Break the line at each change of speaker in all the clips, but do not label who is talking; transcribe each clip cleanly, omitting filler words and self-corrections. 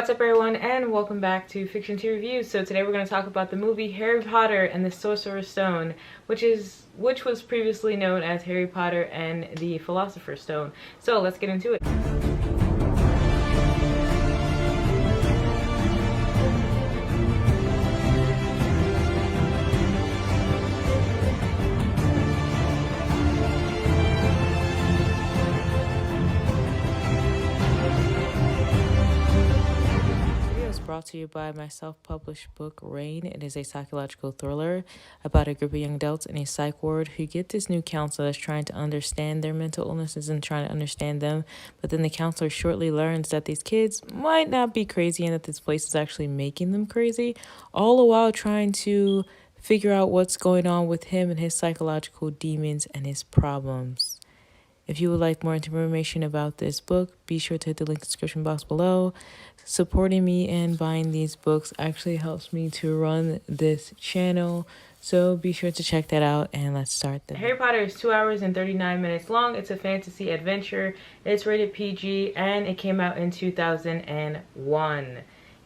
What's up everyone, and welcome back to Fiction to Review. So today we're going to talk about the movie Harry Potter and the Sorcerer's Stone, which was previously known as Harry Potter and the Philosopher's Stone. So let's get into it. Brought to you by my self-published book Rain. It is a psychological thriller about a group of young adults in a psych ward who get this new counselor that's trying to understand their mental illnesses and trying to understand them, but then the counselor shortly learns that these kids might not be crazy and that this place is actually making them crazy, all the while trying to figure out what's going on with him and his psychological demons and his problems. If you would like more information about this book, be sure to hit the link in the description box below. Supporting me and buying these books actually helps me to run this channel, so be sure to check that out, and let's start then. Harry Potter is 2 hours and 39 minutes long. It's a fantasy adventure. It's rated PG, and it came out in 2001.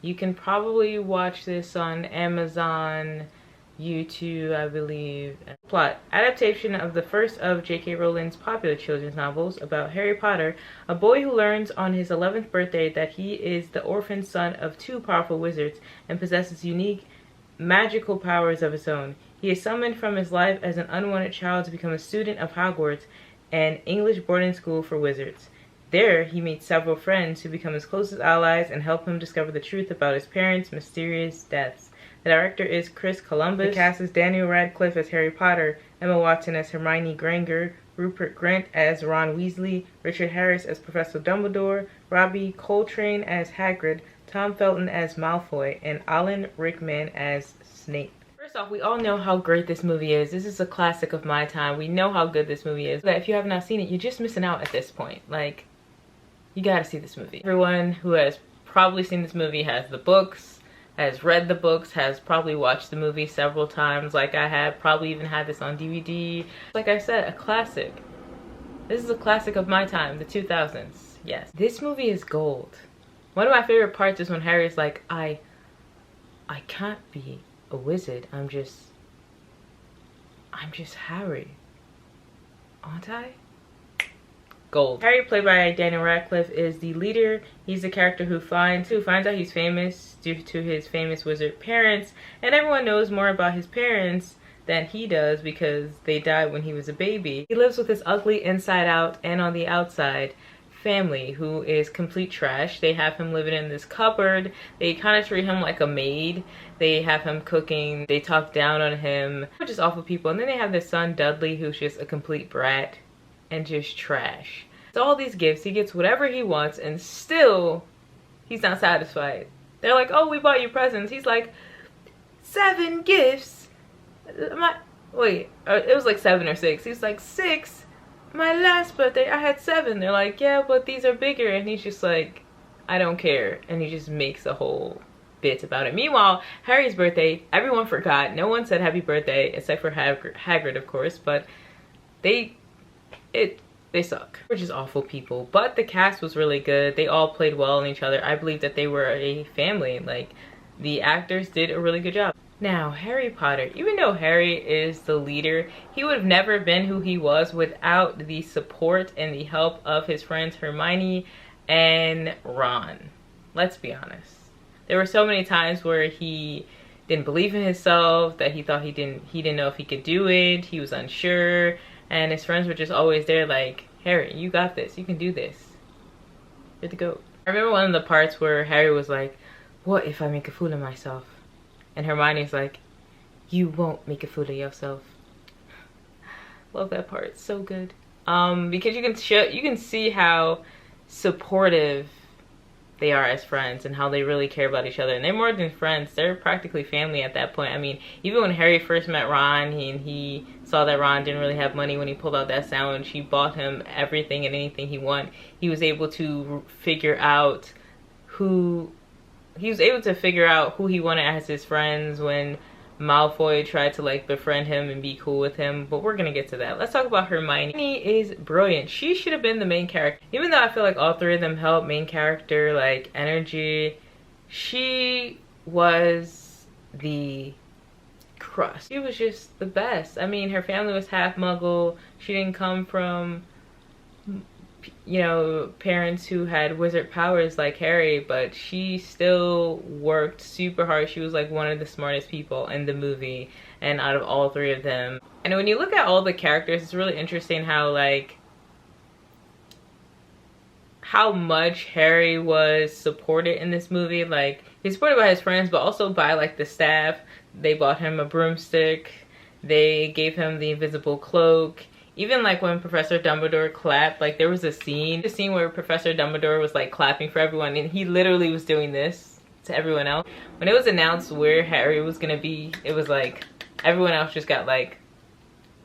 You can probably watch this on Amazon, YouTube, I believe. Plot: adaptation of the first of J.K. Rowling's popular children's novels about Harry Potter, a boy who learns on his 11th birthday that he is the orphaned son of two powerful wizards and possesses unique magical powers of his own. He is summoned from his life as an unwanted child to become a student of Hogwarts, an English boarding school for wizards. There, he meets several friends who become his closest allies and help him discover the truth about his parents' mysterious deaths. The director is Chris Columbus. The cast is Daniel Radcliffe as Harry Potter, Emma Watson as Hermione Granger, Rupert Grint as Ron Weasley, Richard Harris as Professor Dumbledore, Robbie Coltrane as Hagrid, Tom Felton as Malfoy, and Alan Rickman as Snape. First off, we all know how great this movie is. This is a classic of my time. We know how good this movie is. But if you have not seen it, you're just missing out at this point. Like, you gotta see this movie. Everyone who has probably seen this movie has the books, has read the books, has probably watched the movie several times like I have, probably even had this on DVD. Like I said, a classic. This is a classic of my time, the 2000s. Yes. This movie is gold. One of my favorite parts is when Harry's like, I can't be a wizard. I'm just Harry. Aren't I? Gold. Harry, played by Daniel Radcliffe, is the leader. He's the character who finds out he's famous due to his famous wizard parents, and everyone knows more about his parents than he does because they died when he was a baby. He lives with his ugly inside out and on the outside family who is complete trash. They have him living in this cupboard. They kind of treat him like a maid. They have him cooking. They talk down on him. They're just awful people. And then they have their son Dudley, who's just a complete brat and just trash. So all these gifts, he gets whatever he wants, and still he's not satisfied. They're like, oh, we bought you presents. He's like, 7 gifts? It was like 7 or 6. He's like, 6? My last birthday I had 7. They're like, yeah, but these are bigger. And he's just like, I don't care. And he just makes a whole bit about it. Meanwhile, Harry's birthday, everyone forgot. No one said happy birthday except for Hagrid, of course, but they suck. We're just awful people. But the cast was really good. They all played well in each other. I believe that they were a family. Like, the actors did a really good job. Now, Harry Potter. Even though Harry is the leader, he would have never been who he was without the support and the help of his friends Hermione and Ron. Let's be honest. There were so many times where he didn't believe in himself, that he thought he didn't know if he could do it. He was unsure. And his friends were just always there like, Harry, you got this. You can do this. You're the GOAT. I remember one of the parts where Harry was like, what if I make a fool of myself? And Hermione's like, you won't make a fool of yourself. Love that part. It's so good. Because you can see how supportive they are as friends and how they really care about each other. And they're more than friends. They're practically family at that point. I mean, even when Harry first met Ron and he saw that Ron didn't really have money when he pulled out that sandwich, he bought him everything and anything he wanted. He was able to figure out who he wanted as his friends when Malfoy tried to like befriend him and be cool with him, but we're gonna get to that. Let's talk about Hermione. Hermione is brilliant. She should have been the main character. Even though I feel like all 3 of them help main character like energy, She was the crust. She was just the best. I mean, her family was half Muggle. She didn't come from, you know, parents who had wizard powers like Harry, but she still worked super hard. She was like one of the smartest people in the movie, and out of all three of them. And when you look at all the characters, it's really interesting how like how much Harry was supported in this movie. Like, he's supported by his friends, but also by like the staff. They bought him a broomstick. They gave him the invisible cloak. Even like when Professor Dumbledore clapped, like there was a scene where Professor Dumbledore was like clapping for everyone, and he literally was doing this to everyone else. When it was announced where Harry was gonna be, it was like everyone else just got like,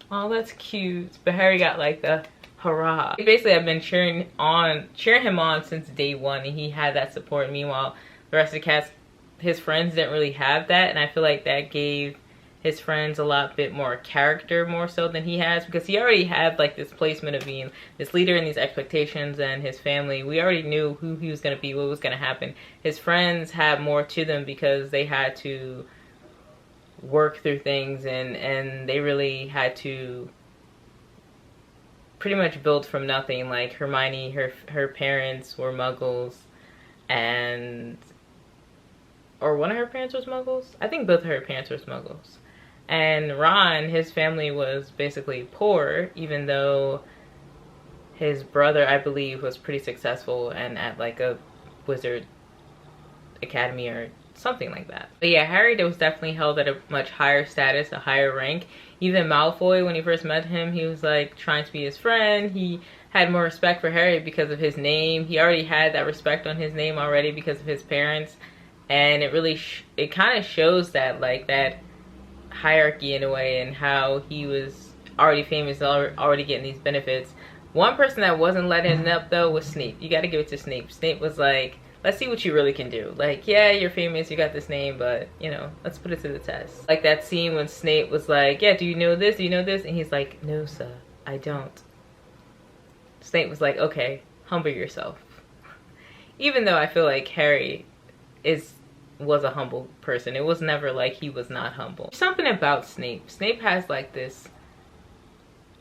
oh, that's cute. But Harry got like the hurrah. They basically have been cheering him on since day one, and he had that support. Meanwhile, the rest of the cast, his friends didn't really have that, and I feel like that gave his friends a lot bit more character, more so than he has, because he already had like this placement of being this leader and these expectations, and his family, we already knew who he was going to be, what was going to happen. His friends had more to them because they had to work through things, and they really had to pretty much build from nothing. Like Hermione, her parents were Muggles, or one of her parents was Muggles? I think both of her parents were Muggles. And Ron, his family was basically poor, even though his brother, I believe, was pretty successful and at like a wizard academy or something like that. But yeah, Harry was definitely held at a much higher status, a higher rank. Even Malfoy, when he first met him, he was like trying to be his friend. He had more respect for Harry because of his name. He already had that respect on his name already because of his parents. And it really, it kind of shows that, like, that hierarchy in a way, and how he was already famous, already getting these benefits. One person that wasn't letting it up, though, was Snape. You got to give it to Snape. Snape was like, let's see what you really can do. Like, yeah, you're famous, you got this name, but, you know, let's put it to the test. Like that scene when Snape was like, yeah, do you know this? Do you know this? And he's like, no, sir, I don't. Snape was like, okay, humble yourself. Even though I feel like Harry was a humble person. It was never like he was not humble. Something about Snape. Snape has like this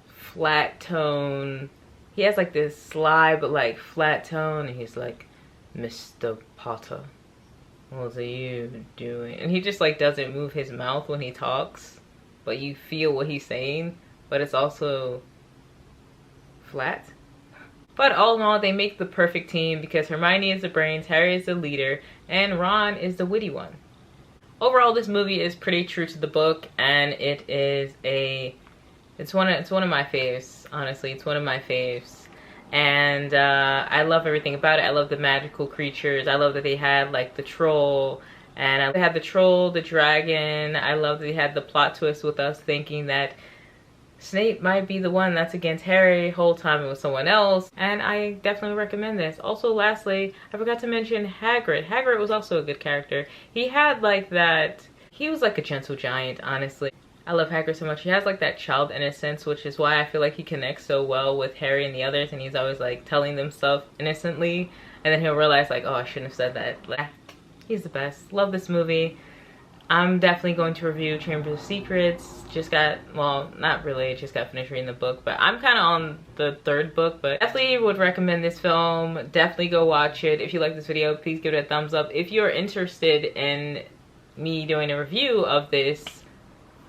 flat tone. He has like this sly but like flat tone, and he's like, Mr. Potter, what are you doing? And he just like doesn't move his mouth when he talks, but you feel what he's saying, but it's also flat. But all in all, they make the perfect team because Hermione is the brains, Harry is the leader, and Ron is the witty one. Overall, this movie is pretty true to the book, and it's one of my faves, honestly. It's one of my faves. And I love everything about it. I love the magical creatures. I love that they had like the troll, and they had the troll, the dragon. I love that they had the plot twist with us thinking that Snape might be the one that's against Harry. Whole time it was someone else. And I definitely recommend this. Also, lastly, I forgot to mention Hagrid. Hagrid was also a good character. He had like that, he was like a gentle giant, honestly. I love Hagrid so much. He has like that child innocence, which is why I feel like he connects so well with Harry and the others, and he's always like telling them stuff innocently, and then he'll realize like, oh, I shouldn't have said that. Like, he's the best. Love this movie. I'm definitely going to review Chamber of Secrets. Well, not really, just got finished reading the book, but I'm kind of on the third book. But definitely would recommend this film. Definitely go watch it. If you like this video, please give it a thumbs up. If you're interested in me doing a review of this,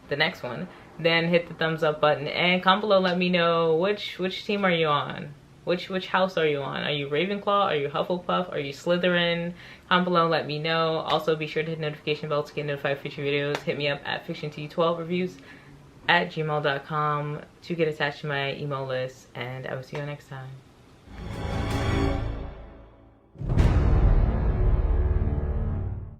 the next one, then hit the thumbs up button, and comment below, let me know which team are you on. Which house are you on? Are you Ravenclaw? Are you Hufflepuff? Are you Slytherin? Comment below, let me know. Also, be sure to hit the notification bell to get notified for future videos. Hit me up at fictiont12reviews@gmail.com to get attached to my email list, and I will see you next time.